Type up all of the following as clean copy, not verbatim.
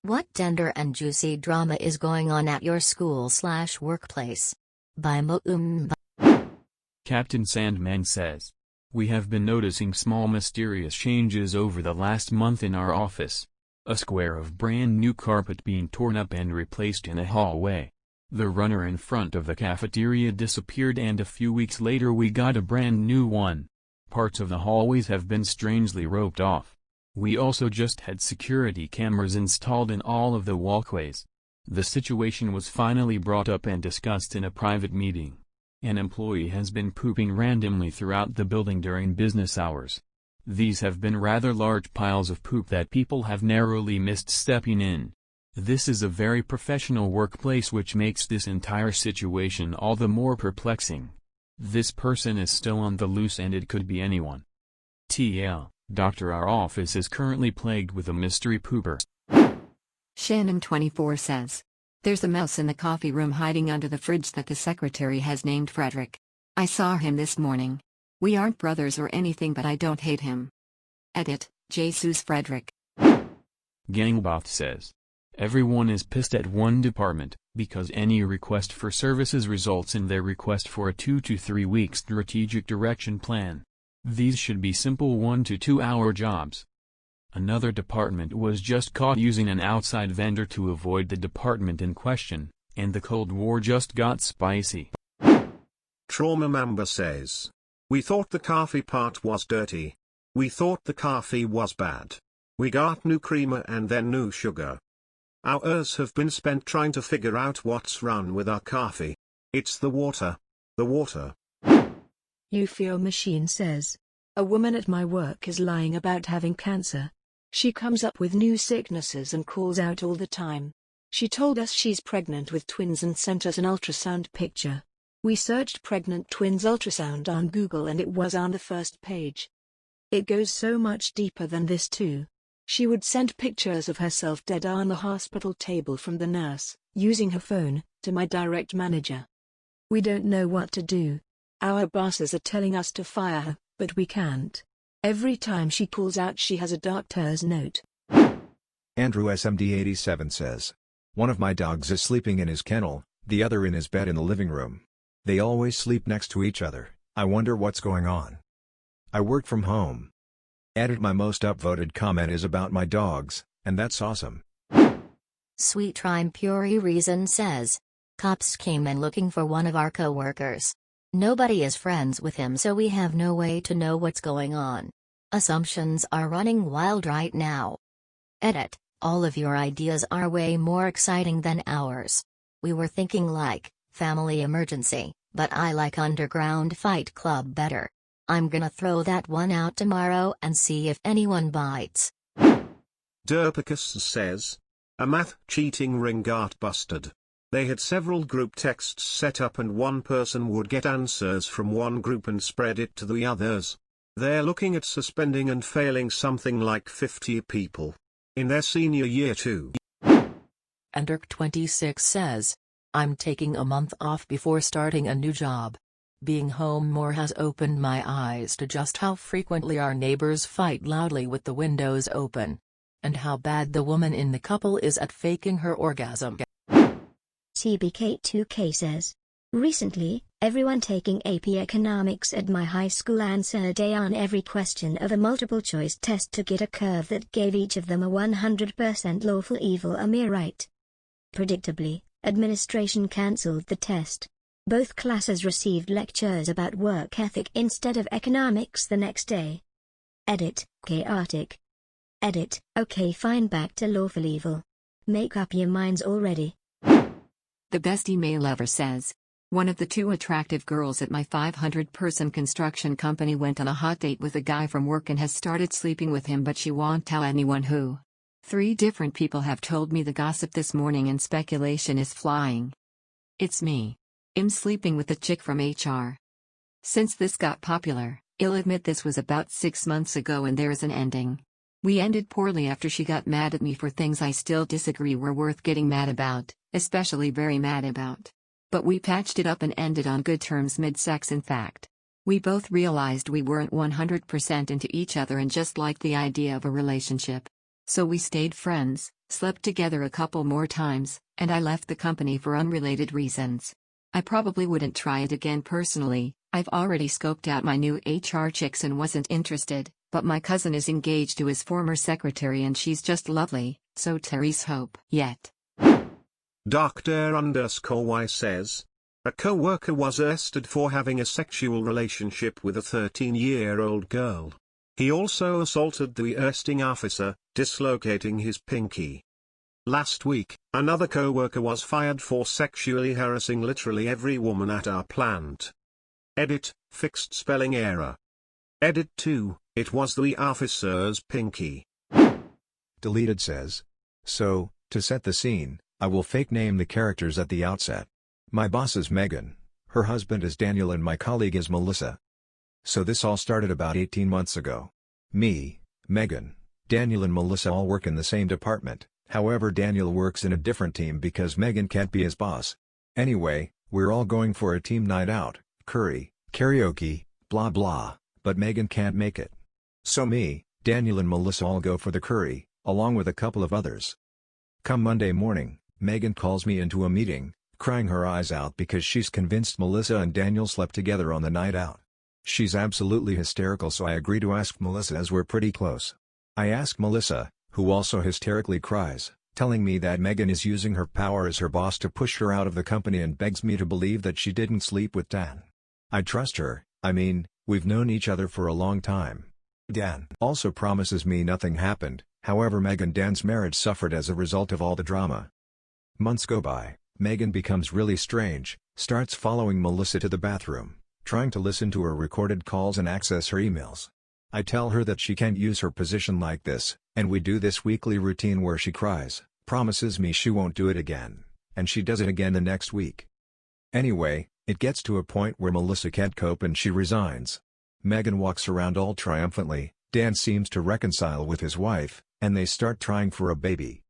What tender and juicy drama is going on at your school/workplace? By mooooommmmmmmm. Captainsandman says. We have been noticing small mysterious changes over the last month in our office. A square of brand new carpet being torn up and replaced in a hallway. The runner in front of the cafeteria disappeared and a few weeks later we got a brand new one. Parts of the hallways have been strangely roped off. We also just had security cameras installed in all of the walkways. The situation was finally brought up and discussed in a private meeting. An employee has been pooping randomly throughout the building during business hours. These have been rather large piles of poop that people have narrowly missed stepping in. This is a very professional workplace, which makes this entire situation all the more perplexing. This person is still on the loose and it could be anyone. TL, Doctor, our office is currently plagued with a mystery pooper. Shannon24 says. There's a mouse in the coffee room hiding under the fridge that the secretary has named Frederick. I saw him this morning. We aren't brothers or anything, but I don't hate him. Edit, Jesus Frederick. Ganglebot says. Everyone is pissed at one department, because any request for services results in their request for a 2 to 3 week strategic direction plan. These should be simple 1 to 2 hour jobs. Another department was just caught using an outside vendor to avoid the department in question, and the Cold War just got spicy. Traumamamba says. We thought the coffee part was dirty. We thought the coffee was bad. We got new creamer and then new sugar. Hours have been spent trying to figure out what's wrong with our coffee. It's the water. The water. EuphioMachine says. A woman at my work is lying about having cancer. She comes up with new sicknesses and calls out all the time. She told us she's pregnant with twins and sent us an ultrasound picture. We searched pregnant twins ultrasound on Google and it was on the first page. It goes so much deeper than this too. She would send pictures of herself dead on the hospital table from the nurse, using her phone, to my direct manager. We don't know what to do. Our bosses are telling us to fire her, but we can't. Every time she calls out she has a doctor's note. Andrew SMD87 says. One of my dogs is sleeping in his kennel, the other in his bed in the living room. They always sleep next to each other. I wonder what's going on. I work from home. Edit, my most upvoted comment is about my dogs, and that's awesome. sweetrhymepurereason says. Cops came in looking for one of our co-workers. Nobody is friends with him, so we have no way to know what's going on. Assumptions are running wild right now. Edit, all of your ideas are way more exciting than ours. We were thinking like, family emergency, but I like underground fight club better. I'm gonna throw that one out tomorrow and see if anyone bites. Derpicusss says. A math cheating ring got busted. They had several group texts set up and one person would get answers from one group and spread it to the others. They're looking at suspending and failing something like 50 people. In their senior year too. Dirk26 says. I'm taking a month off before starting a new job. Being home more has opened my eyes to just how frequently our neighbors fight loudly with the windows open. And how bad the woman in the couple is at faking her orgasm. TBK2K says. Recently, everyone taking AP Economics at my high school answered A on every question of a multiple-choice test to get a curve that gave each of them a 100% lawful evil a mere right. Predictably, administration cancelled the test. Both classes received lectures about work ethic instead of economics the next day. Edit, chaotic. Edit, okay fine, back to lawful evil. Make up your minds already. The best email ever says. One of the 2 attractive girls at my 500-person construction company went on a hot date with a guy from work and has started sleeping with him, but she won't tell anyone who. 3 different people have told me the gossip this morning and speculation is flying. It's me. I'm sleeping with the chick from HR. Since this got popular, I'll admit this was about 6 months ago and there's an ending. We ended poorly after she got mad at me for things I still disagree were worth getting mad about, especially very mad about. But we patched it up and ended on good terms mid-sex. In fact, we both realized we weren't 100% into each other and just liked the idea of a relationship. So we stayed friends, slept together a couple more times, and I left the company for unrelated reasons. I probably wouldn't try it again personally. I've already scoped out my new HR chicks and wasn't interested, but my cousin is engaged to his former secretary and she's just lovely, so Terry's hope. Yet. Doctor_Y says, a co-worker was arrested for having a sexual relationship with a 13-year-old girl. He also assaulted the arresting officer, dislocating his pinky. Last week, another co-worker was fired for sexually harassing literally every woman at our plant. Edit, fixed spelling error. Edit 2, it was the officer's pinky. Deleted says. So, to set the scene, I will fake name the characters at the outset. My boss is Megan, her husband is Daniel and my colleague is Melissa. So this all started about 18 months ago. Me, Megan, Daniel and Melissa all work in the same department, however Daniel works in a different team because Megan can't be his boss. Anyway, we're all going for a team night out, curry, karaoke, blah blah, but Megan can't make it. So me, Daniel and Melissa all go for the curry, along with a couple of others. Come Monday morning, Megan calls me into a meeting, crying her eyes out because she's convinced Melissa and Daniel slept together on the night out. She's absolutely hysterical, so I agree to ask Melissa as we're pretty close. I ask Melissa, who also hysterically cries, telling me that Megan is using her power as her boss to push her out of the company and begs me to believe that she didn't sleep with Dan. I trust her, I mean, we've known each other for a long time. Dan also promises me nothing happened, however Meg and Dan's marriage suffered as a result of all the drama. Months go by, Megan becomes really strange, starts following Melissa to the bathroom, trying to listen to her recorded calls and access her emails. I tell her that she can't use her position like this, and we do this weekly routine where she cries, promises me she won't do it again, and she does it again the next week. Anyway, it gets to a point where Melissa can't cope and she resigns. Megan walks around all triumphantly, Dan seems to reconcile with his wife, and they start trying for a baby.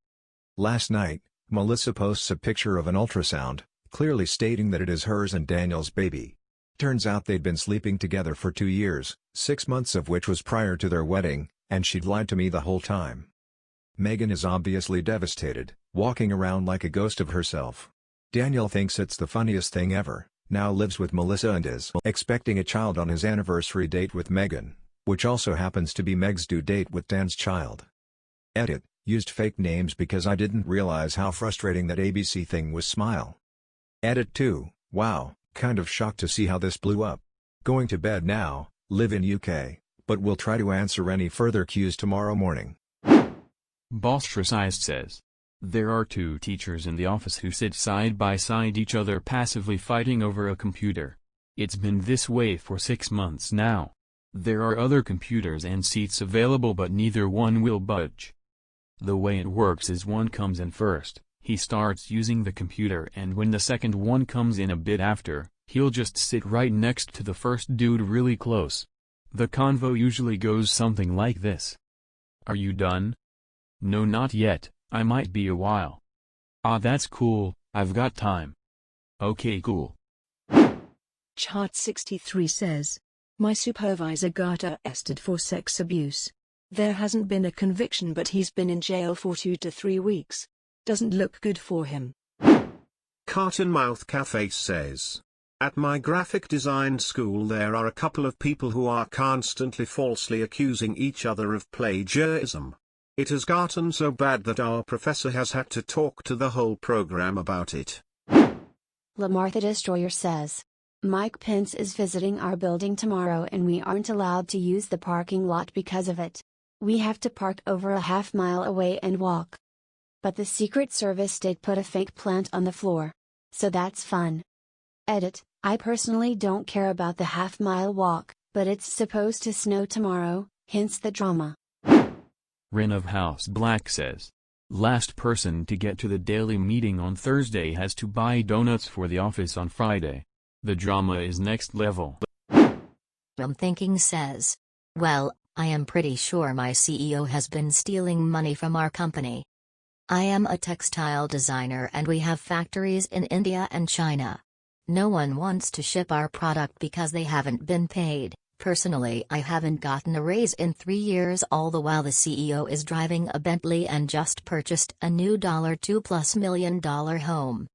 Last night, Melissa posts a picture of an ultrasound, clearly stating that it is hers and Daniel's baby. Turns out they'd been sleeping together for 2 years, 6 months of which was prior to their wedding, and she'd lied to me the whole time. Megan is obviously devastated, walking around like a ghost of herself. Daniel thinks it's the funniest thing ever, now lives with Melissa and is expecting a child on his anniversary date with Megan, which also happens to be Meg's due date with Dan's child. Edit, used fake names because I didn't realize how frustrating that ABC thing was. Smile. Edit 2, wow, kind of shocked to see how this blew up. Going to bed now, live in UK, but we'll try to answer any further cues tomorrow morning. Bosstrasized says. There are 2 teachers in the office who sit side by side each other passively fighting over a computer. It's been this way for 6 months now. There are other computers and seats available but neither one will budge. The way it works is one comes in first, he starts using the computer, and when the second one comes in a bit after, he'll just sit right next to the first dude really close. The convo usually goes something like this. Are you done? No, not yet, I might be a while. Ah, that's cool, I've got time. Okay, cool. Chart 63 says, my supervisor got arrested for sex abuse. There hasn't been a conviction but he's been in jail for 2 to 3 weeks. Doesn't look good for him. CottonMouthCafe says, at my graphic design school there are a couple of people who are constantly falsely accusing each other of plagiarism. It has gotten so bad that our professor has had to talk to the whole program about it. LamarthedDestroyer says, Mike Pence is visiting our building tomorrow and we aren't allowed to use the parking lot because of it. We have to park over a half-mile away and walk. But the Secret Service did put a fake plant on the floor. So that's fun. Edit, I personally don't care about the half-mile walk, but it's supposed to snow tomorrow, hence the drama. RynOfHouseBlack says, last person to get to the daily meeting on Thursday has to buy donuts for the office on Friday. The drama is next level. Thinking says, well, I am pretty sure my CEO has been stealing money from our company. I am a textile designer and we have factories in India and China. No one wants to ship our product because they haven't been paid, Personally, I haven't gotten a raise in 3 years, all the while the CEO is driving a Bentley and just purchased a new $2+ million home.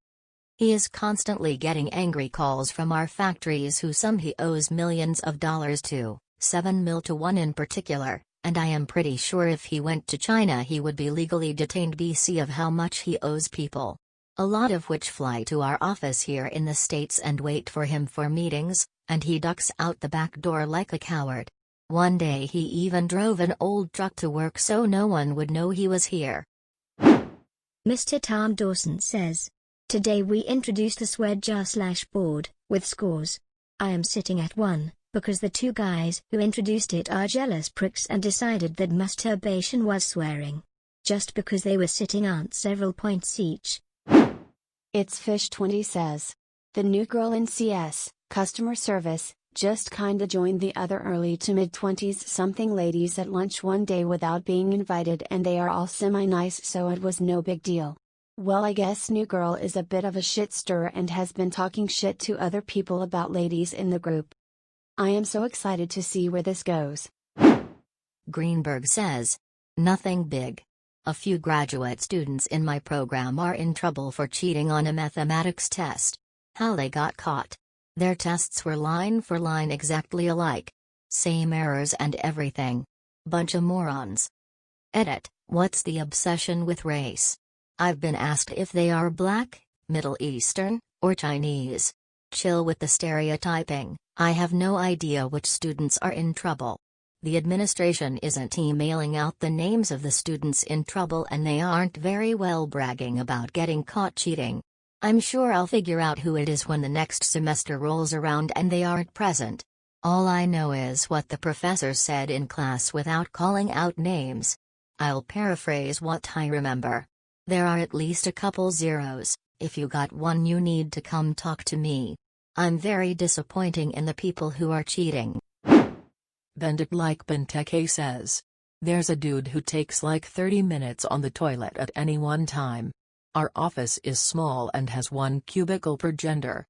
He is constantly getting angry calls from our factories who some he owes millions of dollars to, 7 mil to one in particular, and I am pretty sure if he went to China he would be legally detained BC of how much he owes people. A lot of which fly to our office here in the States and wait for him for meetings, and he ducks out the back door like a coward. One day he even drove an old truck to work so no one would know he was here. MrTomDawson says, today we introduced the swedger/board, with scores. I am sitting at 1, because the 2 guys who introduced it are jealous pricks and decided that masturbation was swearing. Just because they were sitting on several points each. It's Fish20 says. The new girl in CS, customer service, just kinda joined the other early to mid-20s something ladies at lunch one day without being invited, and they are all semi-nice, so it was no big deal. Well, I guess new girl is a bit of a shit stirrer and has been talking shit to other people about ladies in the group. I am so excited to see where this goes. Greenburg says, nothing big. A few graduate students in my program are in trouble for cheating on a mathematics test. How they got caught. Their tests were line for line exactly alike. Same errors and everything. Bunch of morons. Edit, what's the obsession with race? I've been asked if they are black, Middle Eastern, or Chinese. Chill with the stereotyping, I have no idea which students are in trouble. The administration isn't emailing out the names of the students in trouble, and they aren't very well bragging about getting caught cheating. I'm sure I'll figure out who it is when the next semester rolls around and they aren't present. All I know is what the professor said in class without calling out names. I'll paraphrase what I remember. There are at least a couple zeros. If you got one, you need to come talk to me. I'm very disappointing in the people who are cheating. BenditlikeBenteke says. There's a dude who takes like 30 minutes on the toilet at any one time. Our office is small and has 1 cubicle per gender.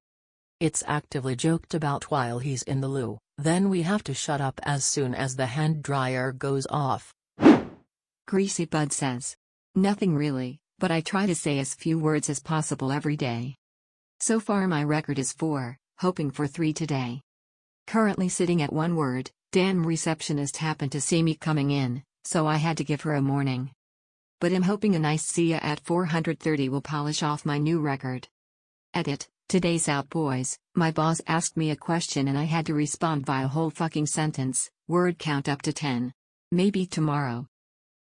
It's actively joked about while he's in the loo, then we have to shut up as soon as the hand dryer goes off. GreasyBud says. Nothing really, but I try to say as few words as possible every day. So far my record is 4, hoping for 3 today. Currently sitting at 1 word. Damn receptionist happened to see me coming in, so I had to give her a morning. But I'm hoping a nice see ya at 430 will polish off my new record. Edit, today's out boys, my boss asked me a question and I had to respond by a whole fucking sentence, word count up to 10. Maybe tomorrow.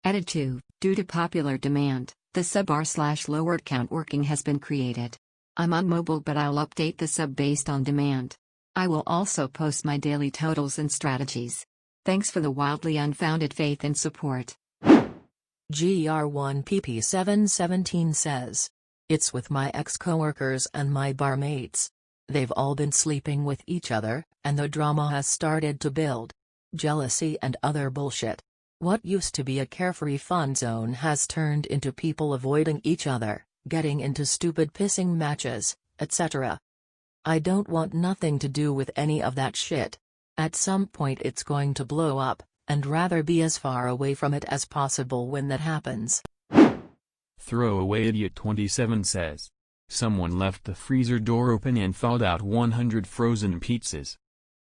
Edit 2, due to popular demand, the sub/low word count working has been created. I'm on mobile but I'll update the sub based on demand. I will also post my daily totals and strategies. Thanks for the wildly unfounded faith and support. GR1PP717 says. It's with my ex-coworkers and my barmates. They've all been sleeping with each other, and the drama has started to build. Jealousy and other bullshit. What used to be a carefree fun zone has turned into people avoiding each other, getting into stupid pissing matches, etc. I don't want nothing to do with any of that shit. At some point it's going to blow up, and rather be as far away from it as possible when that happens. Throwaway Idiot 27 says. Someone left the freezer door open and thawed out 100 frozen pizzas.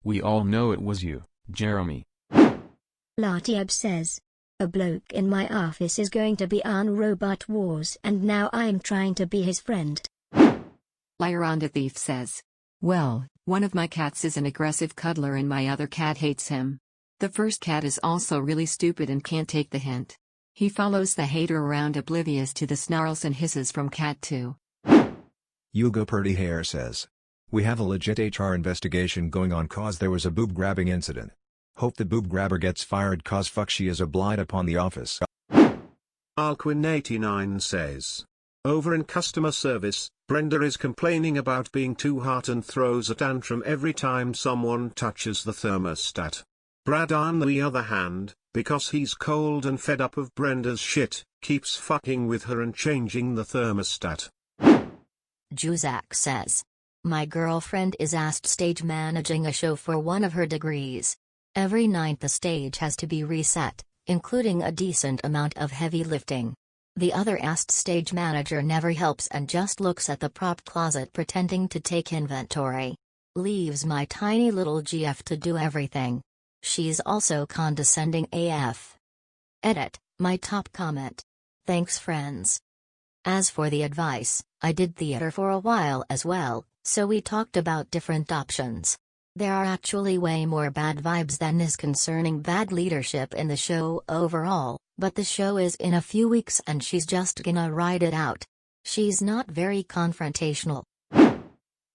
We all know it was you, Jeremy. LottieB says. A bloke in my office is going to be on Robot Wars and now I'm trying to be his friend. Liarandathief says. Well, one of my cats is an aggressive cuddler and my other cat hates him. The first cat is also really stupid and can't take the hint. He follows the hater around oblivious to the snarls and hisses from cat 2. yougotpurdyhair says. We have a legit HR investigation going on cause there was a boob grabbing incident. Hope the boob grabber gets fired cause fuck she is a blight upon the office. Alquin89 says. Over in customer service, Brenda is complaining about being too hot and throws a tantrum every time someone touches the thermostat. Brad on the other hand, because he's cold and fed up of Brenda's shit, keeps fucking with her and changing the thermostat. Jewzak says. My girlfriend is asked stage managing a show for one of her degrees. Every night the stage has to be reset, including a decent amount of heavy lifting. The other asked stage manager never helps and just looks at the prop closet pretending to take inventory. Leaves my tiny little GF to do everything. She's also condescending AF. Edit, my top comment. Thanks friends. As for the advice, I did theater for a while as well, so we talked about different options. There are actually way more bad vibes than this concerning bad leadership in the show overall, but the show is in a few weeks and she's just gonna ride it out. She's not very confrontational.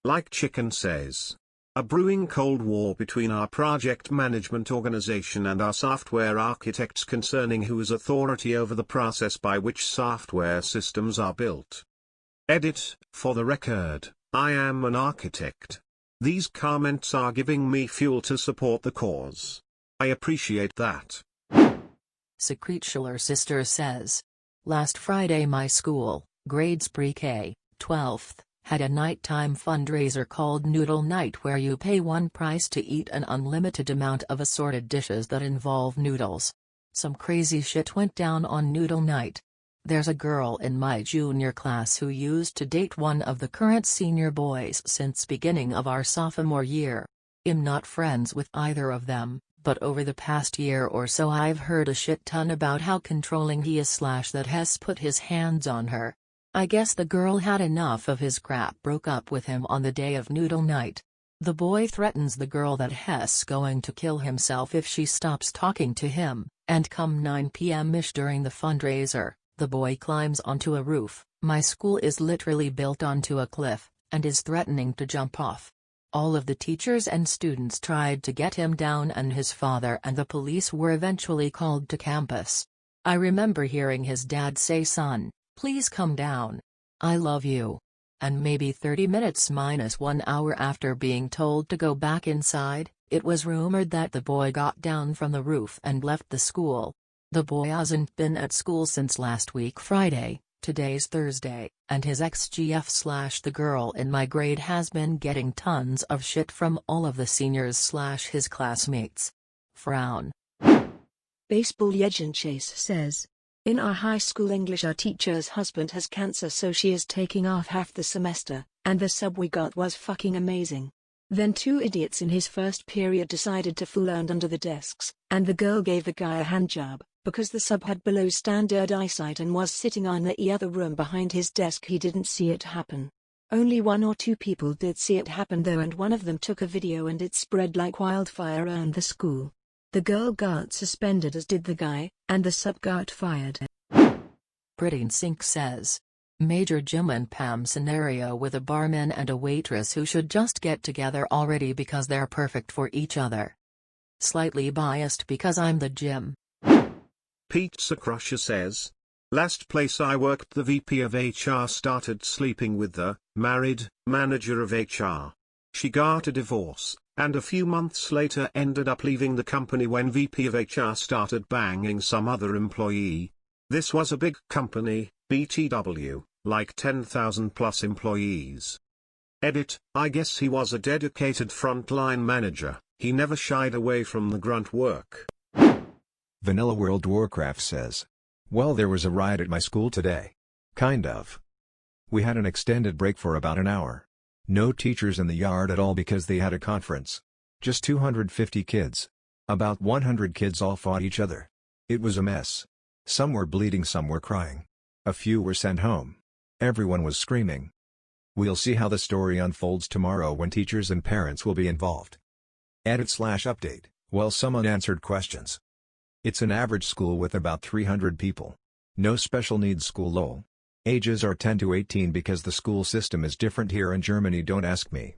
LikeChicken says, a brewing cold war between our project management organization and our software architects concerning who is authority over the process by which software systems are built. Edit, for the record, I am an architect. These comments are giving me fuel to support the cause. I appreciate that. secretschuylersister says, last Friday my school, grades pre-K, 12th, had a nighttime fundraiser called Noodle Night where you pay one price to eat an unlimited amount of assorted dishes that involve noodles. Some crazy shit went down on Noodle Night. There's a girl in my junior class who used to date one of the current senior boys since beginning of our sophomore year. I'm not friends with either of them, but over the past year or so I've heard a shit ton about how controlling he is / that has put his hands on her. I guess the girl had enough of his crap, broke up with him on the day of Noodle Night. The boy threatens the girl that he's going to kill himself if she stops talking to him, and come 9 p.m.-ish during the fundraiser, the boy climbs onto a roof. My school is literally built onto a cliff, and is threatening to jump off. All of the teachers and students tried to get him down and his father and the police were eventually called to campus. I remember hearing his dad say, "Son, please come down. I love you." And maybe 30 minutes minus 1 hour after being told to go back inside, it was rumored that the boy got down from the roof and left the school. The boy hasn't been at school since last week Friday, today's Thursday, and his ex-GF / the girl in my grade has been getting tons of shit from all of the seniors / his classmates. Frown. Baseballlegendchase says, in our high school English our teacher's husband has cancer so she is taking off half the semester, and the sub we got was fucking amazing. Then two idiots in his first period decided to fool around under the desks, and the girl gave the guy a handjob, because the sub had below standard eyesight and was sitting on the other room behind his desk. He didn't see it happen. Only 1 or 2 people did see it happen though, and one of them took a video and it spread like wildfire around the school. The girl got suspended as did the guy, and the sub got fired. PrettyNSync says, major Jim and Pam scenario with a barman and a waitress who should just get together already because they're perfect for each other. Slightly biased because I'm the Jim. Pizzacrusher says, last place I worked the VP of HR started sleeping with the married manager of HR. She got a divorce, and a few months later ended up leaving the company when VP of HR started banging some other employee. This was a big company, BTW, like 10,000 plus employees. Edit, I guess he was a dedicated frontline manager, he never shied away from the grunt work. vanillaworldwarcraft says, well, there was a riot at my school today. Kind of. We had an extended break for about an hour. No teachers in the yard at all because they had a conference. Just 250 kids. About 100 kids all fought each other. It was a mess. Some were bleeding, some were crying. A few were sent home. Everyone was screaming. We'll see how the story unfolds tomorrow when teachers and parents will be involved. Edit/update, well, some unanswered questions. It's an average school with about 300 people. No special needs school lol. Ages are 10 to 18 because the school system is different here in Germany, don't ask me.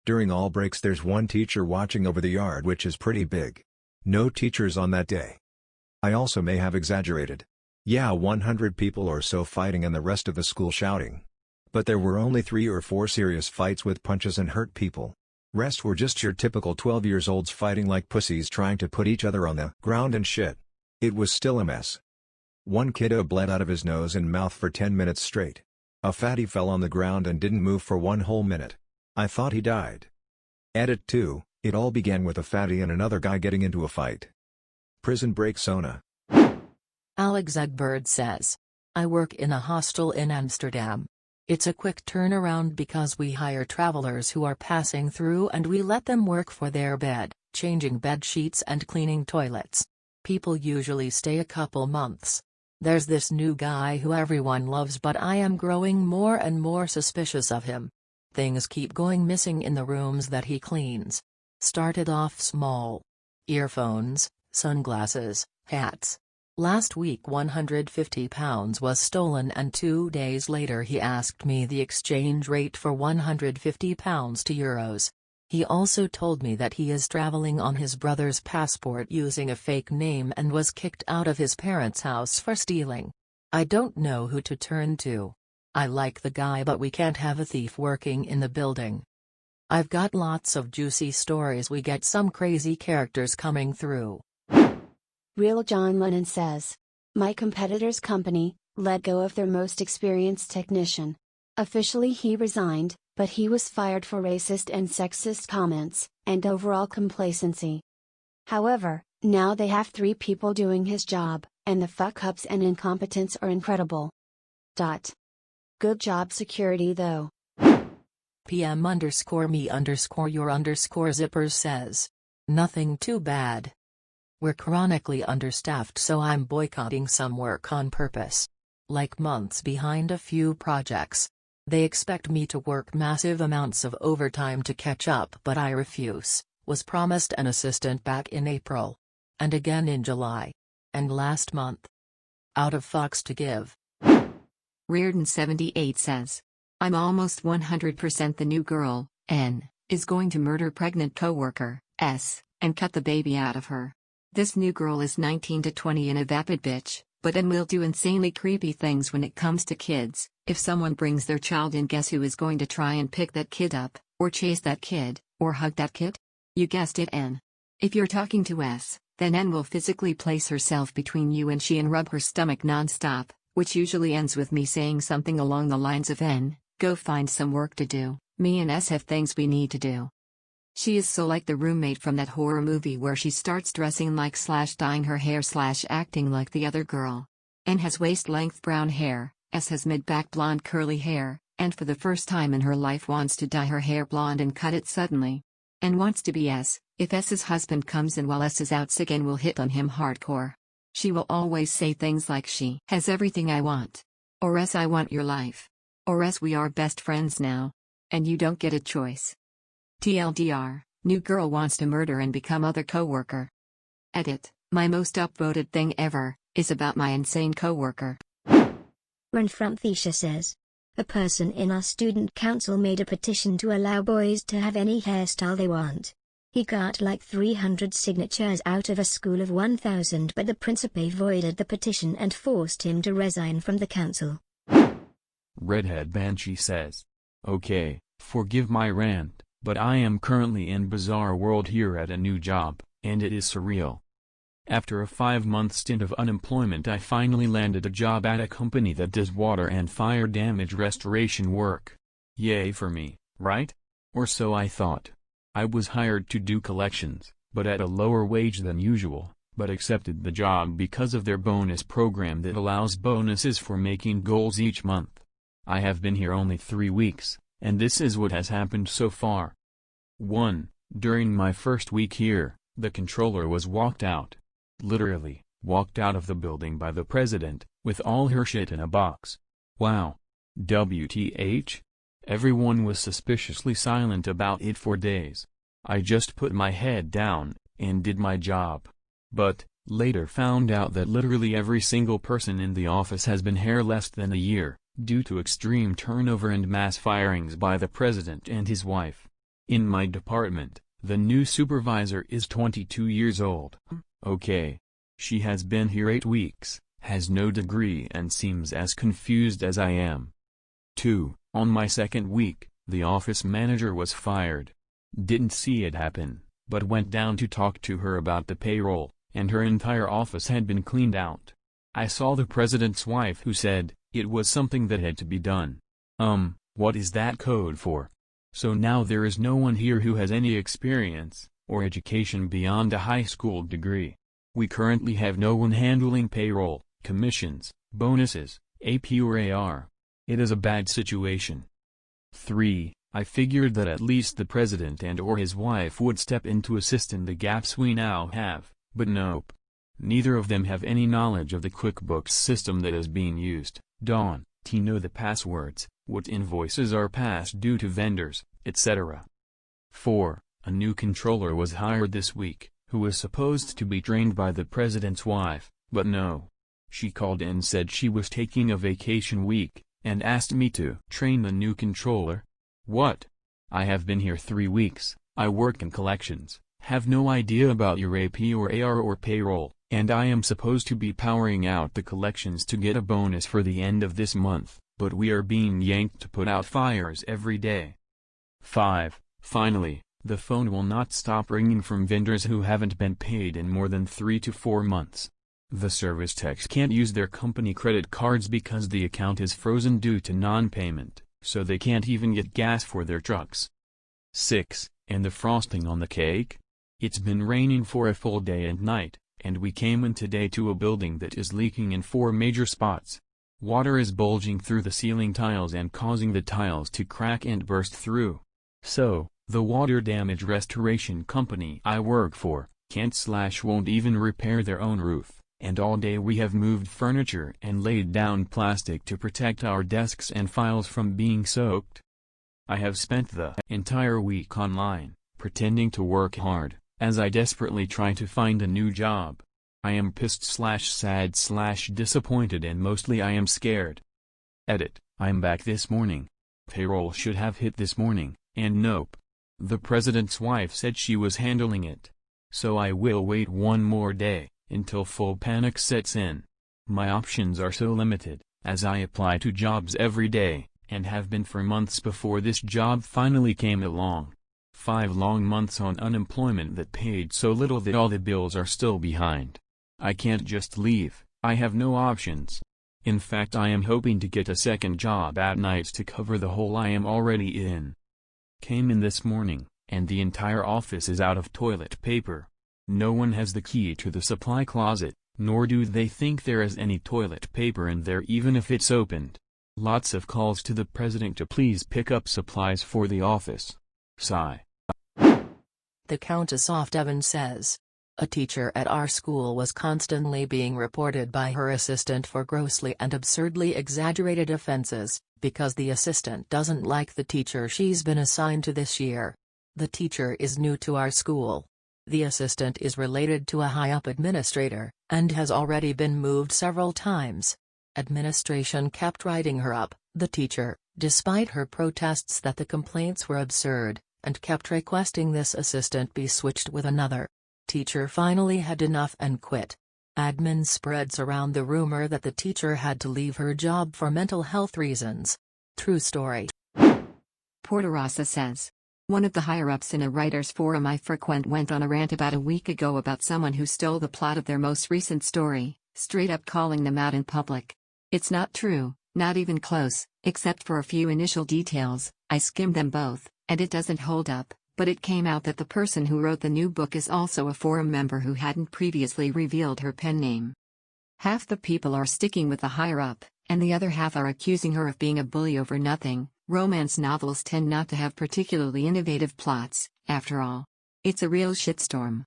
During all breaks there's one teacher watching over the yard, which is pretty big. No teachers on that day. I also may have exaggerated. Yeah, 100 people or so fighting and the rest of the school shouting. But there were only 3 or 4 serious fights with punches and hurt people. Rest were just your typical 12-year-olds fighting like pussies trying to put each other on the ground and shit. It was still a mess. One kiddo bled out of his nose and mouth for 10 minutes straight. A fatty fell on the ground and didn't move for 1 whole minute. I thought he died. Edit 2, it all began with a fatty and another guy getting into a fight. Prison break Sona. Alexeggbird says. I work in a hostel in Amsterdam. It's a quick turnaround because we hire travelers who are passing through and we let them work for their bed, changing bed sheets and cleaning toilets. People usually stay a couple months. There's this new guy who everyone loves, but I am growing more and more suspicious of him. Things keep going missing in the rooms that he cleans. Started off small. Earphones, sunglasses, hats. Last week £150 was stolen and 2 days later he asked me the exchange rate for £150 to euros. He also told me that he is traveling on his brother's passport using a fake name and was kicked out of his parents' house for stealing. I don't know who to turn to. I like the guy, but we can't have a thief working in the building. I've got lots of juicy stories. We get some crazy characters coming through. RealJohnLennon says. My competitor's company let go of their most experienced technician. Officially he resigned, but he was fired for racist and sexist comments, and overall complacency. However, now they have 3 people doing his job, and the fuck-ups and incompetence are incredible. Good job security though. PM_me_your_zippers says. Nothing too bad. We're chronically understaffed, so I'm boycotting some work on purpose. Like months behind a few projects. They expect me to work massive amounts of overtime to catch up, but I refuse. Was promised an assistant back in April. And again in July. And last month. Out of fucks to give. Reardon78 says. I'm almost 100% the new girl, N, is going to murder pregnant coworker, S, and cut the baby out of her. This new girl is 19 to 20 and a vapid bitch, but N will do insanely creepy things when it comes to kids. If someone brings their child in, guess who is going to try and pick that kid up, or chase that kid, or hug that kid? You guessed it, N. If you're talking to S, then N will physically place herself between you and she and rub her stomach non-stop, which usually ends with me saying something along the lines of N, go find some work to do, me and S have things we need to do. She is so like the roommate from that horror movie where she starts dressing like / dyeing her hair / acting like the other girl. N has waist-length brown hair, S has mid-back blonde curly hair, and for the first time in her life wants to dye her hair blonde and cut it suddenly. N wants to be S. If S's husband comes in while S is out sick, N will hit on him hardcore. She will always say things like she has everything I want. Or S I want your life. Or S we are best friends now. And you don't get a choice. TLDR, new girl wants to murder and become other coworker. Edit, my most upvoted thing ever, is about my insane coworker. ronfromthecia says. A person in our student council made a petition to allow boys to have any hairstyle they want. He got like 300 signatures out of a school of 1,000, but the principal voided the petition and forced him to resign from the council. RedheadBanshee says. Okay, forgive my rant, but I am currently in bizarre world here at a new job, and it is surreal. After a 5-month stint of unemployment, I finally landed a job at a company that does water and fire damage restoration work. Yay for me, right? Or so I thought. I was hired to do collections, but at a lower wage than usual, but accepted the job because of their bonus program that allows bonuses for making goals each month. I have been here only 3 weeks, and this is what has happened so far. 1. During my first week here, the controller was walked out. Literally, walked out of the building by the president, with all her shit in a box. Wow. WTH? Everyone was suspiciously silent about it for days. I just put my head down, and did my job. But, later found out that literally every single person in the office has been here less than a year, due to extreme turnover and mass firings by the president and his wife. In my department, the new supervisor is 22 years old. Okay. She has been here 8 weeks, has no degree and seems as confused as I am. 2. On my second week, the office manager was fired. Didn't see it happen, but went down to talk to her about the payroll, and her entire office had been cleaned out. I saw the president's wife who said, it was something that had to be done. What is that code for? So now there is no one here who has any experience, or education beyond a high school degree. We currently have no one handling payroll, commissions, bonuses, AP or AR. It is a bad situation. 3. I figured that at least the president and or his wife would step in to assist in the gaps we now have, but nope. Neither of them have any knowledge of the QuickBooks system that is being used. Dawn, to know the passwords, what invoices are past due to vendors, etc. 4. A new controller was hired this week, who was supposed to be trained by the president's wife, but no. She called and said she was taking a vacation week, and asked me to train the new controller. What? I have been here 3 weeks, I work in collections, have no idea about your AP or AR or payroll, and I am supposed to be powering out the collections to get a bonus for the end of this month, but we are being yanked to put out fires every day. 5. Finally, the phone will not stop ringing from vendors who haven't been paid in more than 3 to 4 months. The service techs can't use their company credit cards because the account is frozen due to non-payment, so they can't even get gas for their trucks. 6. And the frosting on the cake? It's been raining for a full day and night, and we came in today to a building that is leaking in 4 major spots. Water is bulging through the ceiling tiles and causing the tiles to crack and burst through. So, the water damage restoration company I work for can't/won't even repair their own roof, and all day we have moved furniture and laid down plastic to protect our desks and files from being soaked. I have spent the entire week online, pretending to work hard, as I desperately try to find a new job. I am pissed/sad/disappointed and mostly I am scared. Edit, I'm back this morning. Payroll should have hit this morning, and nope. The president's wife said she was handling it. So I will wait one more day, until full panic sets in. My options are so limited, as I apply to jobs every day, and have been for months before this job finally came along. 5 long months on unemployment that paid so little that all the bills are still behind. I can't just leave, I have no options. In fact, I am hoping to get a second job at nights to cover the hole I am already in. Came in this morning, and the entire office is out of toilet paper. No one has the key to the supply closet, nor do they think there is any toilet paper in there even if it's opened. Lots of calls to the president to please pick up supplies for the office. Sigh. The Countess of Devon says, a teacher at our school was constantly being reported by her assistant for grossly and absurdly exaggerated offenses, because the assistant doesn't like the teacher she's been assigned to this year. The teacher is new to our school. The assistant is related to a high-up administrator, and has already been moved several times. Administration kept writing her up, the teacher, despite her protests that the complaints were absurd, and kept requesting this assistant be switched with another. Teacher finally had enough and quit. Admin spreads around the rumor that the teacher had to leave her job for mental health reasons. True story. Porterassa says, one of the higher-ups in a writer's forum I frequent went on a rant about a week ago about someone who stole the plot of their most recent story, straight up calling them out in public. It's not true, not even close, except for a few initial details. I skimmed them both, and it doesn't hold up, but it came out that the person who wrote the new book is also a forum member who hadn't previously revealed her pen name. Half the people are sticking with the higher-up, and the other half are accusing her of being a bully over nothing. Romance novels tend not to have particularly innovative plots, after all. It's a real shitstorm.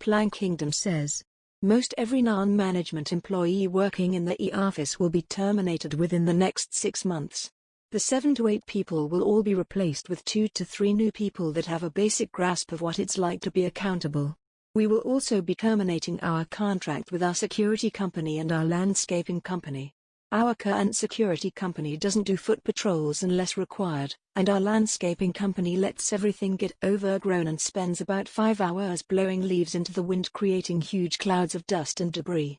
Plankingdom says, most every non-management employee working in the office will be terminated within the next 6 months. The 7 to 8 people will all be replaced with 2 to 3 new people that have a basic grasp of what it's like to be accountable. We will also be terminating our contract with our security company and our landscaping company. Our current security company doesn't do foot patrols unless required, and our landscaping company lets everything get overgrown and spends about 5 hours blowing leaves into the wind, creating huge clouds of dust and debris.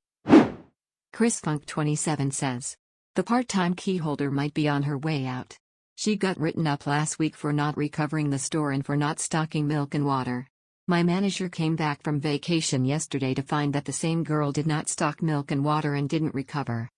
ChrisFunk27 says, the part-time keyholder might be on her way out. She got written up last week for not recovering the store and for not stocking milk and water. My manager came back from vacation yesterday to find that the same girl did not stock milk and water and didn't recover.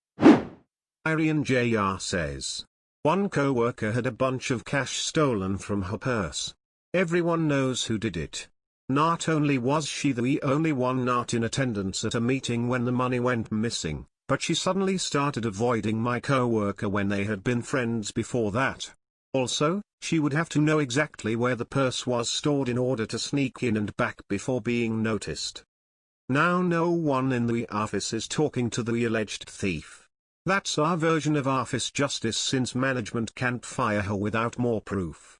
Irian JR says, One co-worker had a bunch of cash stolen from her purse. Everyone knows who did it. Not only was she the only one not in attendance at a meeting when the money went missing, but she suddenly started avoiding my co-worker when they had been friends before that. Also, she would have to know exactly where the purse was stored in order to sneak in and back before being noticed. Now no one in the office is talking to the alleged thief. That's our version of office justice, since management can't fire her without more proof.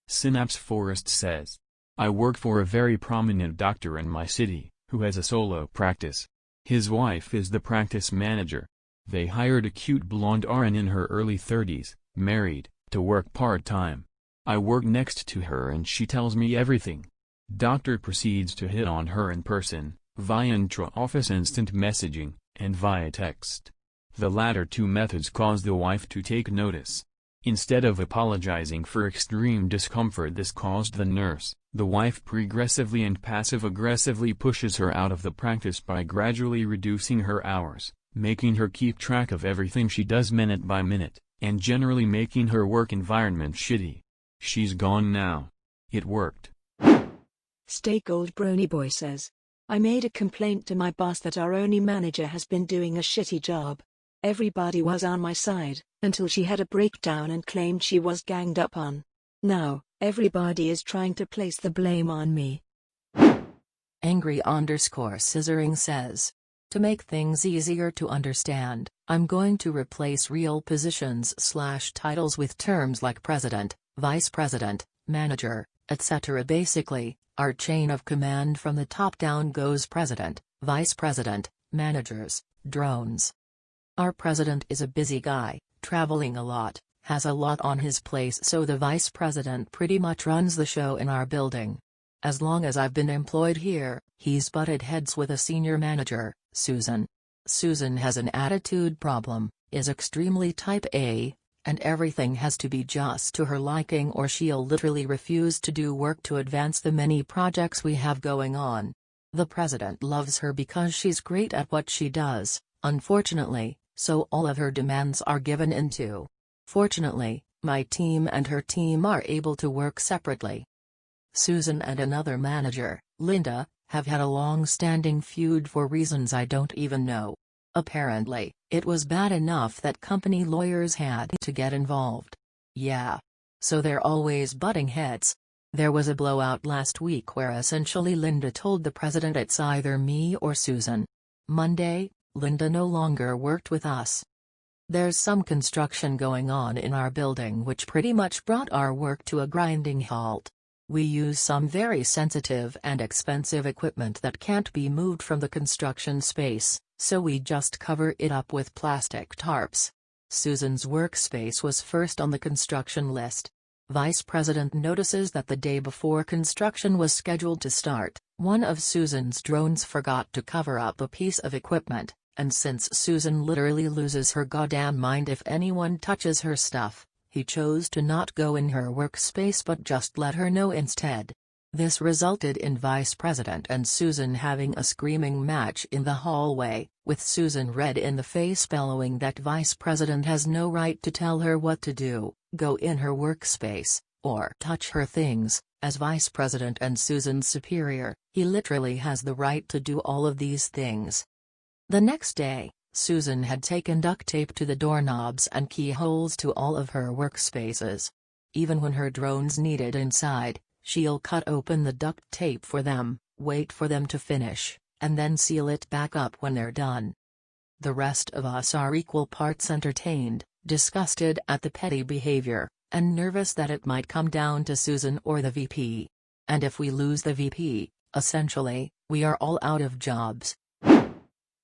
Synapse Forest says, I work for a very prominent doctor in my city, who has a solo practice. His wife is the practice manager. They hired a cute blonde RN in her early 30s, married, to work part-time. I work next to her and she tells me everything. Doctor proceeds to hit on her in person, via intra-office instant messaging, and via text. The latter two methods cause the wife to take notice. Instead of apologizing for extreme discomfort this caused the nurse, the wife progressively and passive-aggressively pushes her out of the practice by gradually reducing her hours, making her keep track of everything she does minute by minute, and generally making her work environment shitty. She's gone now. It worked. Stay Gold Brony Boy says, I made a complaint to my boss that our only manager has been doing a shitty job. Everybody was on my side, until she had a breakdown and claimed she was ganged up on. Now, everybody is trying to place the blame on me. Angry_scissoring says, to make things easier to understand, I'm going to replace real positions/titles with terms like president, vice president, manager, etc. Basically, our chain of command from the top down goes president, vice president, managers, drones. Our president is a busy guy, traveling a lot, has a lot on his plate, so the vice president pretty much runs the show in our building. As long as I've been employed here, he's butted heads with a senior manager, Susan. Susan has an attitude problem, is extremely type A, and everything has to be just to her liking or she'll literally refuse to do work to advance the many projects we have going on. The president loves her because she's great at what she does, unfortunately, so all of her demands are given into. Fortunately, my team and her team are able to work separately. Susan and another manager, Linda, have had a long-standing feud for reasons I don't even know. Apparently, it was bad enough that company lawyers had to get involved. Yeah. So they're always butting heads. There was a blowout last week where essentially Linda told the president it's either me or Susan. Monday, Linda no longer worked with us. There's some construction going on in our building which pretty much brought our work to a grinding halt. We use some very sensitive and expensive equipment that can't be moved from the construction space, so we just cover it up with plastic tarps. Susan's workspace was first on the construction list. Vice President notices that the day before construction was scheduled to start, one of Susan's drones forgot to cover up a piece of equipment, and since Susan literally loses her goddamn mind if anyone touches her stuff, he chose to not go in her workspace but just let her know instead. This resulted in Vice President and Susan having a screaming match in the hallway, with Susan red in the face bellowing that Vice President has no right to tell her what to do, go in her workspace, or touch her things. As Vice President and Susan's superior, he literally has the right to do all of these things. The next day, Susan had taken duct tape to the doorknobs and keyholes to all of her workspaces. Even when her drones needed inside, she'll cut open the duct tape for them, wait for them to finish, and then seal it back up when they're done. The rest of us are equal parts entertained, disgusted at the petty behavior, and nervous that it might come down to Susan or the VP. And if we lose the VP, essentially, we are all out of jobs.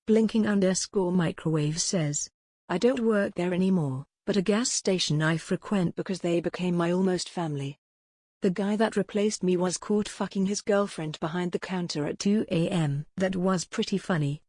Blinking_microwave says, I don't work there anymore, but a gas station I frequent because they became my almost family. The guy that replaced me was caught fucking his girlfriend behind the counter at 2 a.m. That was pretty funny.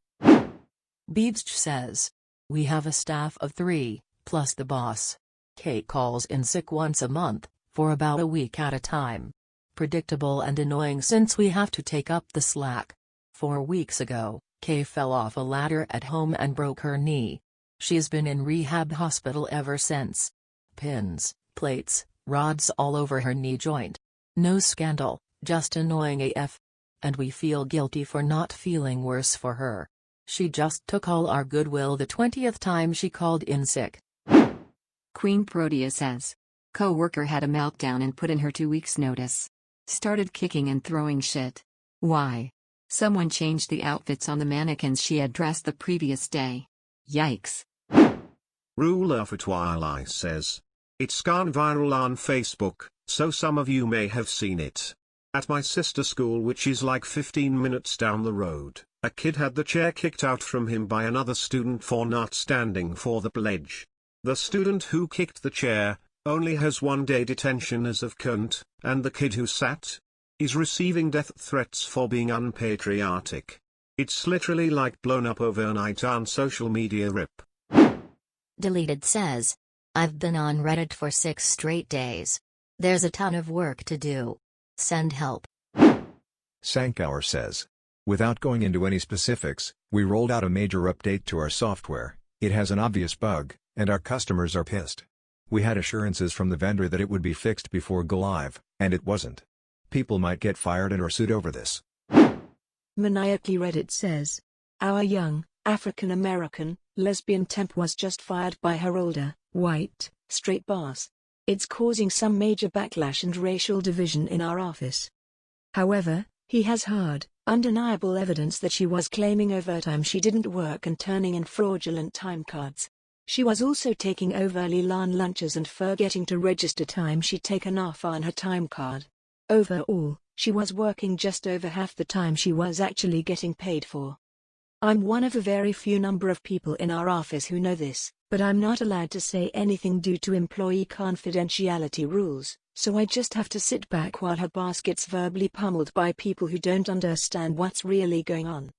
Beebsch says, we have a staff of 3, plus the boss. Kate calls in sick once a month, for about a week at a time. Predictable and annoying since we have to take up the slack. 4 weeks ago, Kay fell off a ladder at home and broke her knee. She's been in rehab hospital ever since. Pins, plates, rods all over her knee joint. No scandal, just annoying AF. And we feel guilty for not feeling worse for her. She just took all our goodwill the 20th time she called in sick. Queen Protea says. Co-worker had a meltdown and put in her 2 weeks notice. Started kicking and throwing shit. Why? Someone changed the outfits on the mannequins she had dressed the previous day. Yikes. RynOfHouseBlack says. It's gone viral on Facebook, so some of you may have seen it. At my sister's school, which is like 15 minutes down the road, a kid had the chair kicked out from him by another student for not standing for the pledge. The student who kicked the chair only has 1 day detention as of cunt, and the kid who sat is receiving death threats for being unpatriotic. It's literally like blown up overnight on social media. RIP. Deleted says. I've been on Reddit for 6 straight days. There's a ton of work to do. Send help. Sankhour says. Without going into any specifics, we rolled out a major update to our software. It has an obvious bug, and our customers are pissed. We had assurances from the vendor that it would be fixed before go live, and it wasn't. People might get fired and or sued over this. Maniacally Reddit says. Our young, African-American, lesbian temp was just fired by her older, white, straight boss. It's causing some major backlash and racial division in our office. However, he has hard, undeniable evidence that she was claiming overtime she didn't work and turning in fraudulent time cards. She was also taking overly long lunches and forgetting to register time she'd taken off on her time card. Overall, she was working just over half the time she was actually getting paid for. I'm one of a very few number of people in our office who know this, but I'm not allowed to say anything due to employee confidentiality rules, so I just have to sit back while her boss gets verbally pummeled by people who don't understand what's really going on.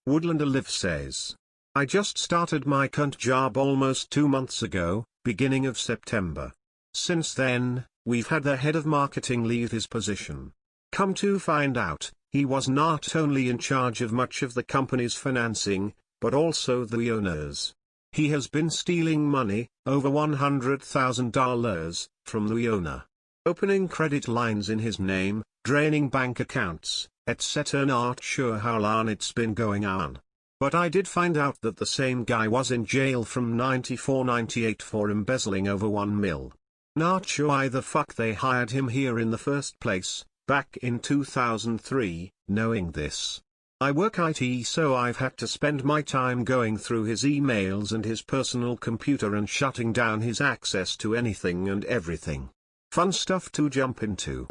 Woodlander says. I just started my cunt job almost 2 months ago, beginning of September. Since then, we've had the head of marketing leave his position. Come to find out, he was not only in charge of much of the company's financing, but also the owners. He has been stealing money, over $100,000, from the owner. Opening credit lines in his name, draining bank accounts, etc. Not sure how long it's been going on. But I did find out that the same guy was in jail from 94-98 for embezzling over $1 million. Not sure why the fuck they hired him here in the first place, back in 2003, knowing this. I work IT, so I've had to spend my time going through his emails and his personal computer and shutting down his access to anything and everything. Fun stuff to jump into.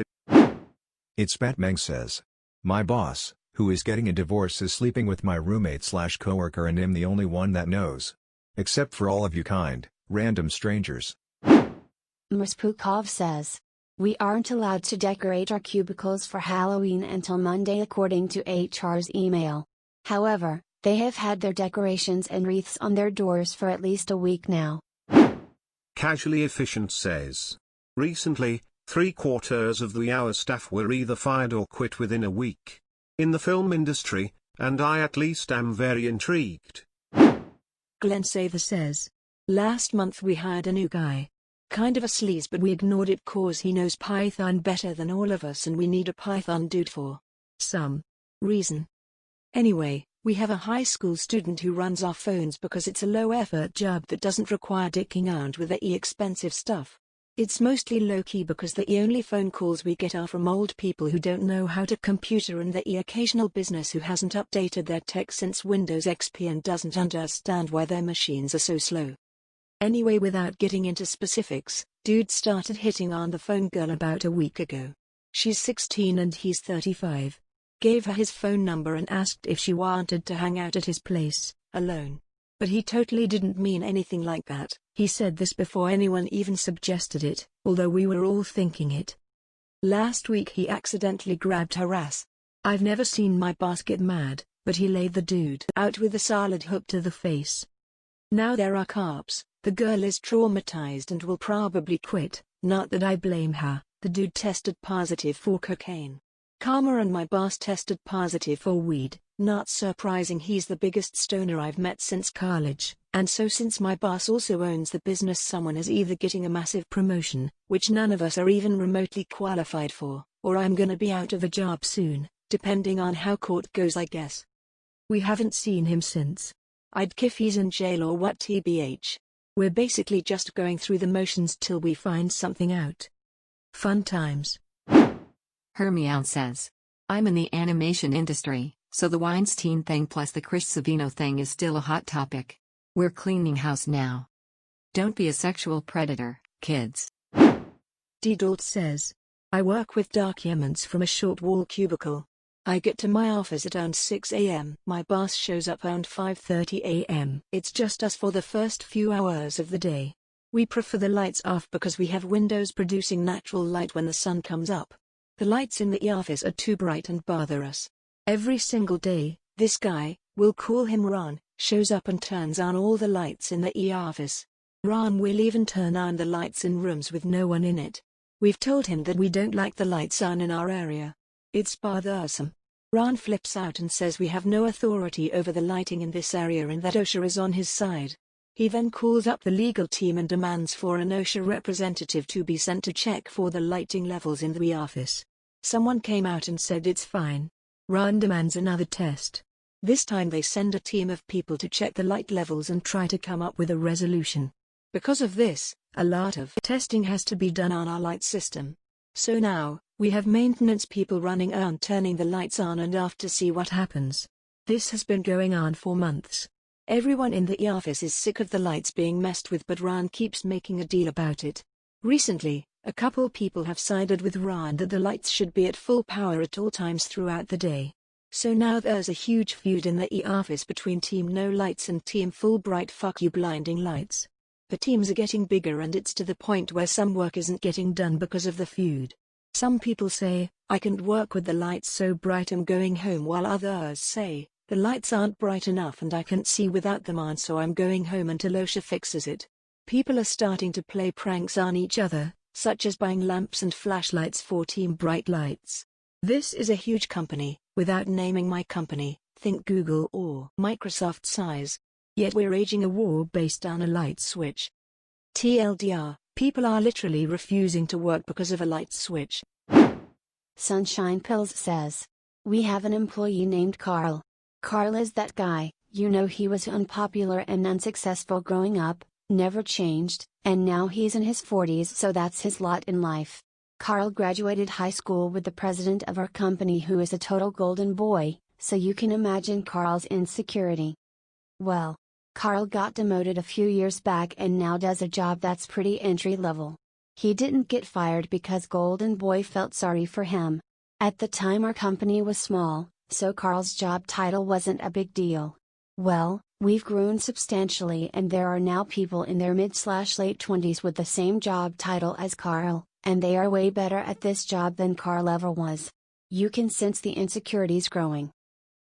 It's Batmang says. My boss, who is getting a divorce, is sleeping with my roommate/coworker, and I'm the only one that knows. Except for all of you kind, random strangers. MrTomDawson says. We aren't allowed to decorate our cubicles for Halloween until Monday according to HR's email. However, they have had their decorations and wreaths on their doors for at least a week now. Casually Efficient says. Recently, 3/4 of our staff were either fired or quit within a week. In the film industry, and I at least am very intrigued. Glenn Sather says. Last month we hired a new guy. Kind of a sleaze, but we ignored it cause he knows Python better than all of us and we need a Python dude for some reason. Anyway, we have a high school student who runs our phones because it's a low-effort job that doesn't require dicking out with the expensive stuff. It's mostly low-key because the only phone calls we get are from old people who don't know how to computer and the occasional business who hasn't updated their tech since Windows XP and doesn't understand why their machines are so slow. Anyway, without getting into specifics, dude started hitting on the phone girl about a week ago. She's 16 and he's 35. Gave her his phone number and asked if she wanted to hang out at his place, alone. But he totally didn't mean anything like that. He said this before anyone even suggested it, although we were all thinking it. Last week he accidentally grabbed her ass. I've never seen my boss get mad, but he laid the dude out with a solid hook to the face. Now there are cops. The girl is traumatized and will probably quit. Not that I blame her. The dude tested positive for cocaine. Karma and my boss tested positive for weed. Not surprising, he's the biggest stoner I've met since college, and so since my boss also owns the business, someone is either getting a massive promotion, which none of us are even remotely qualified for, or I'm gonna be out of a job soon, depending on how court goes, I guess. We haven't seen him since. I'd kiff he's in jail or what, tbh. We're basically just going through the motions till we find something out. Fun times. Hermeow says, I'm in the animation industry, so the Weinstein thing plus the Chris Savino thing is still a hot topic. We're cleaning house now. Don't be a sexual predator, kids. Ddalt says, I work with documents from a short wall cubicle. I get to my office at around 6 a.m. My boss shows up around 5:30 a.m. It's just us for the first few hours of the day. We prefer the lights off because we have windows producing natural light when the sun comes up. The lights in the office are too bright and bother us. Every single day, this guy, we'll call him Ron, shows up and turns on all the lights in the office. Ron will even turn on the lights in rooms with no one in it. We've told him that we don't like the lights on in our area. It's bothersome. Ron flips out and says we have no authority over the lighting in this area and that OSHA is on his side. He then calls up the legal team and demands for an OSHA representative to be sent to check for the lighting levels in the office. Someone came out and said it's fine. Ron demands another test. This time they send a team of people to check the light levels and try to come up with a resolution. Because of this, a lot of testing has to be done on our light system. So now, we have maintenance people running around turning the lights on and off to see what happens. This has been going on for months. Everyone in the office is sick of the lights being messed with, but Ron keeps making a deal about it. Recently, a couple people have sided with Ron that the lights should be at full power at all times throughout the day. So now there's a huge feud in the office between Team No Lights and Team Full Bright Fuck You Blinding Lights. The teams are getting bigger and it's to the point where some work isn't getting done because of the feud. Some people say, I can't work with the lights so bright I'm going home, while others say, the lights aren't bright enough and I can't see without them on, so I'm going home until OSHA fixes it. People are starting to play pranks on each other, such as buying lamps and flashlights for Team Bright Lights. This is a huge company, without naming my company, think Google or Microsoft size. Yet we're waging a war based on a light switch. TLDR, people are literally refusing to work because of a light switch. Sunshine Pills says, we have an employee named Carl. Carl is that guy, you know, he was unpopular and unsuccessful growing up, never changed, and now he's in his 40s, so that's his lot in life. Carl graduated high school with the president of our company, who is a total golden boy, so you can imagine Carl's insecurity. Well, Carl got demoted a few years back and now does a job that's pretty entry level. He didn't get fired because Golden Boy felt sorry for him. At the time our company was small, so Carl's job title wasn't a big deal. Well, we've grown substantially and there are now people in their mid/late 20s with the same job title as Carl, and they are way better at this job than Carl ever was. You can sense the insecurities growing.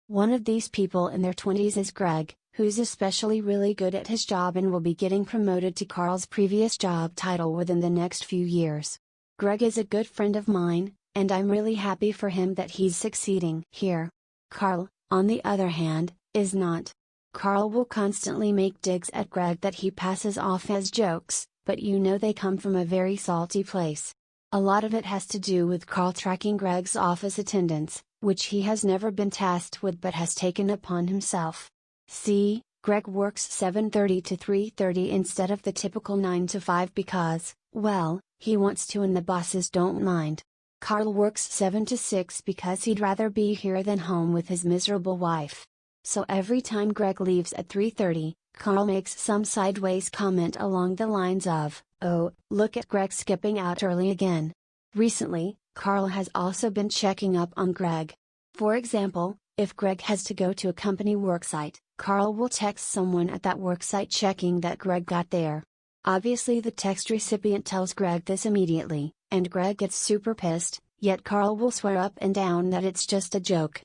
One of these people in their 20s is Greg, who's especially really good at his job and will be getting promoted to Carl's previous job title within the next few years. Greg is a good friend of mine, and I'm really happy for him that he's succeeding here. Carl, on the other hand, is not. Carl will constantly make digs at Greg that he passes off as jokes, but you know they come from a very salty place. A lot of it has to do with Carl tracking Greg's office attendance, which he has never been tasked with but has taken upon himself. See, Greg works 7:30 to 3:30 instead of the typical 9 to 5 because, well, he wants to and the bosses don't mind. Carl works 7 to 6 because he'd rather be here than home with his miserable wife. So every time Greg leaves at 3:30, Carl makes some sideways comment along the lines of, "Oh, look at Greg skipping out early again." Recently, Carl has also been checking up on Greg. For example, if Greg has to go to a company worksite, Carl will text someone at that worksite checking that Greg got there. Obviously the text recipient tells Greg this immediately, and Greg gets super pissed, yet Carl will swear up and down that it's just a joke.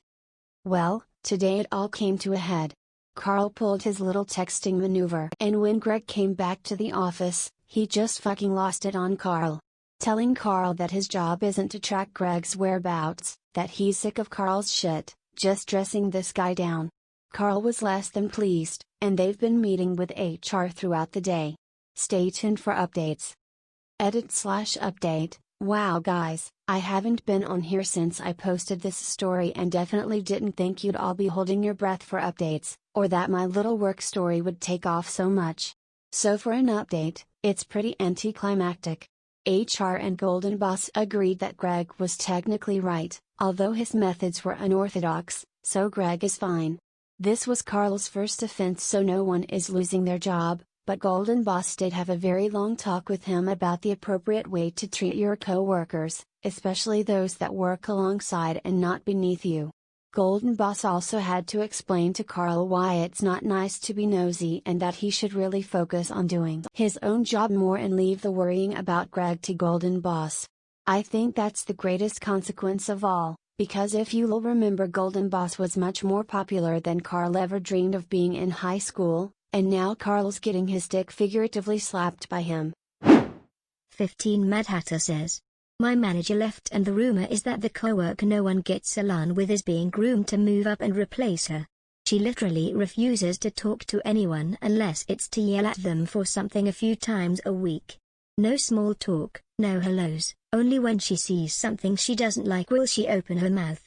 Well, today it all came to a head. Carl pulled his little texting maneuver, and when Greg came back to the office, he just fucking lost it on Carl. Telling Carl that his job isn't to track Greg's whereabouts, that he's sick of Carl's shit, just dressing this guy down. Carl was less than pleased, and they've been meeting with HR throughout the day. Stay tuned for updates. Edit/update. Wow guys, I haven't been on here since I posted this story and definitely didn't think you'd all be holding your breath for updates, or that my little work story would take off so much. So for an update, it's pretty anticlimactic. HR and Golden Boss agreed that Greg was technically right, although his methods were unorthodox, so Greg is fine. This was Carl's first offense, so no one is losing their job, but Golden Boss did have a very long talk with him about the appropriate way to treat your co-workers, especially those that work alongside and not beneath you. Golden Boss also had to explain to Carl why it's not nice to be nosy and that he should really focus on doing his own job more and leave the worrying about Greg to Golden Boss. I think that's the greatest consequence of all, because if you'll remember, Golden Boss was much more popular than Carl ever dreamed of being in high school, and now Carl's getting his dick figuratively slapped by him. 15 Mad Hatter says, my manager left and the rumor is that the coworker no one gets along with is being groomed to move up and replace her. She literally refuses to talk to anyone unless it's to yell at them for something a few times a week. No small talk, no hellos, only when she sees something she doesn't like will she open her mouth.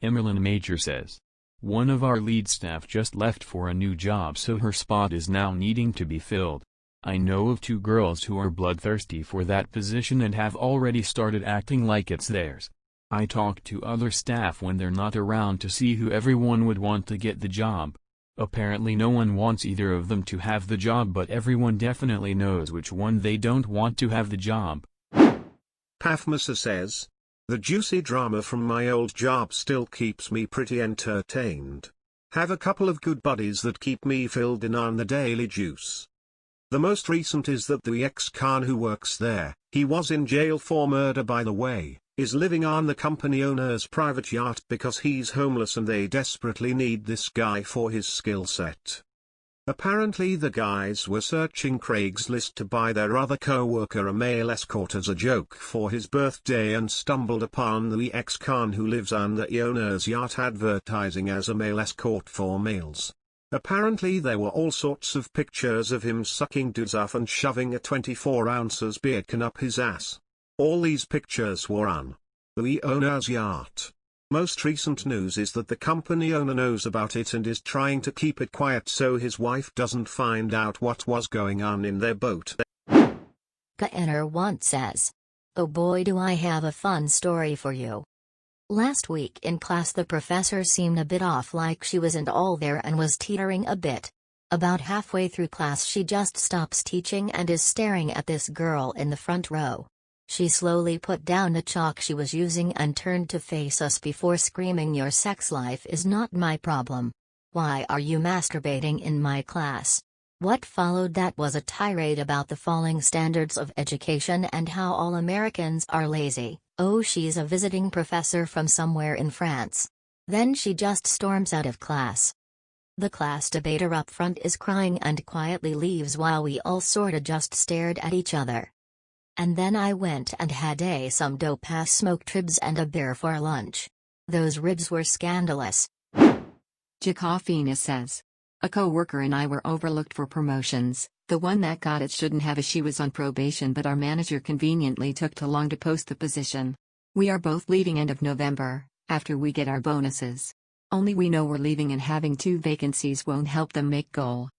Emerlyn Major says, one of our lead staff just left for a new job, so her spot is now needing to be filled. I know of 2 girls who are bloodthirsty for that position and have already started acting like it's theirs. I talk to other staff when they're not around to see who everyone would want to get the job. Apparently no one wants either of them to have the job, but everyone definitely knows which one they don't want to have the job. Pafmasa says, the juicy drama from my old job still keeps me pretty entertained. Have a couple of good buddies that keep me filled in on the daily juice. The most recent is that the ex-con who works there, he was in jail for murder by the way, is living on the company owner's private yacht because he's homeless and they desperately need this guy for his skill set. Apparently the guys were searching Craigslist to buy their other co-worker a male escort as a joke for his birthday and stumbled upon the ex-con who lives on the owner's yacht advertising as a male escort for males. Apparently there were all sorts of pictures of him sucking dudes off and shoving a 24 ounces beer can up his ass. All these pictures were on the owner's yacht. Most recent news is that the company owner knows about it and is trying to keep it quiet so his wife doesn't find out what was going on in their boat. Kainer says, oh boy do I have a fun story for you. Last week in class the professor seemed a bit off, like she wasn't all there and was teetering a bit. About halfway through class she just stops teaching and is staring at this girl in the front row. She slowly put down the chalk she was using and turned to face us before screaming, your sex life is not my problem. Why are you masturbating in my class? What followed that was a tirade about the falling standards of education and how all Americans are lazy. Oh, she's a visiting professor from somewhere in France. Then she just storms out of class. The class debater up front is crying and quietly leaves while we all sorta just stared at each other. And then I went and had some dope-ass smoked ribs and a beer for lunch. Those ribs were scandalous. Jacofina says, a co-worker and I were overlooked for promotions. The one that got it shouldn't have, as she was on probation, but our manager conveniently took too long to post the position. We are both leaving end of November, after we get our bonuses. Only we know we're leaving and having 2 vacancies won't help them make goal.